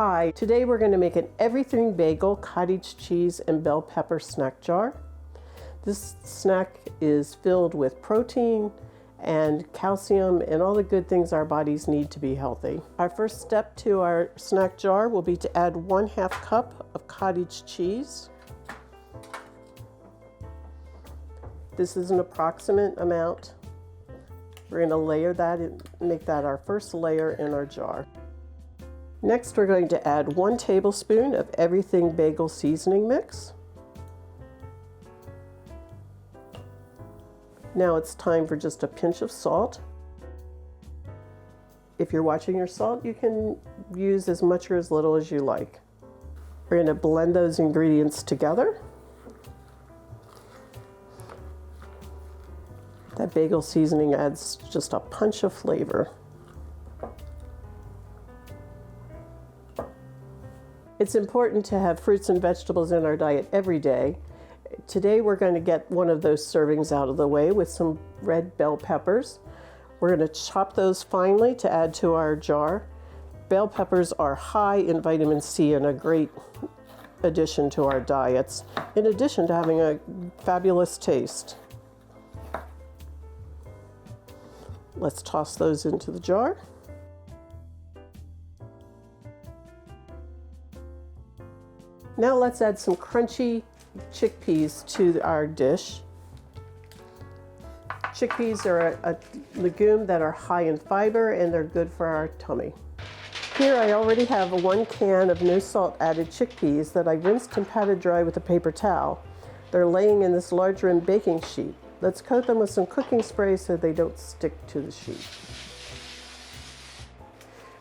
Hi, today we're going to make an everything bagel, cottage cheese, and bell pepper snack jar. This snack is filled with protein and calcium and all the good things our bodies need to be healthy. Our first step to our snack jar will be to add 1/2 cup of cottage cheese. This is an approximate amount. We're going to layer that and make that our first layer in our jar. Next, we're going to add 1 tablespoon of everything bagel seasoning mix. Now it's time for just a pinch of salt. If you're watching your salt, you can use as much or as little as you like. We're going to blend those ingredients together. That bagel seasoning adds just a punch of flavor. It's important to have fruits and vegetables in our diet every day. Today we're going to get one of those servings out of the way with some red bell peppers. We're going to chop those finely to add to our jar. Bell peppers are high in vitamin C and a great addition to our diets, in addition to having a fabulous taste. Let's toss those into the jar. Now let's add some crunchy chickpeas to our dish. Chickpeas are a legume that are high in fiber and they're good for our tummy. Here I already have 1 can of no salt added chickpeas that I rinsed and patted dry with a paper towel. They're laying in this large rim baking sheet. Let's coat them with some cooking spray so they don't stick to the sheet.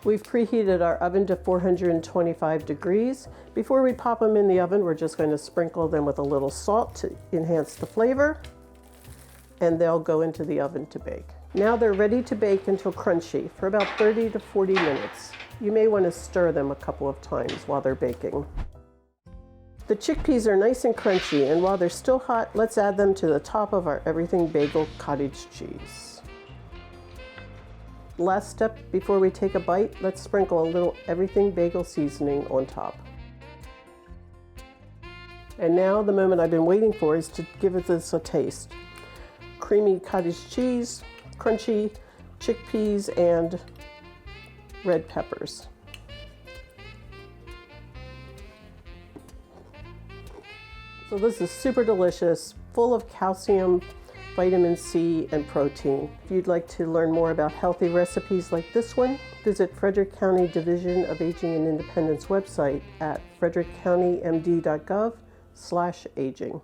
We've preheated our oven to 425 degrees. Before we pop them in the oven, we're just going to sprinkle them with a little salt to enhance the flavor, and they'll go into the oven to bake. Now they're ready to bake until crunchy for about 30 to 40 minutes. You may want to stir them a couple of times while they're baking. The chickpeas are nice and crunchy, and while they're still hot, let's add them to the top of our everything bagel cottage cheese. Last step before we take a bite, let's sprinkle a little everything bagel seasoning on top. And now the moment I've been waiting for is to give this a taste. Creamy cottage cheese, crunchy chickpeas, and red peppers. So this is super delicious, full of calcium, vitamin C, and protein. If you'd like to learn more about healthy recipes like this one, visit Frederick County Division of Aging and Independence website at frederickcountymd.gov/aging.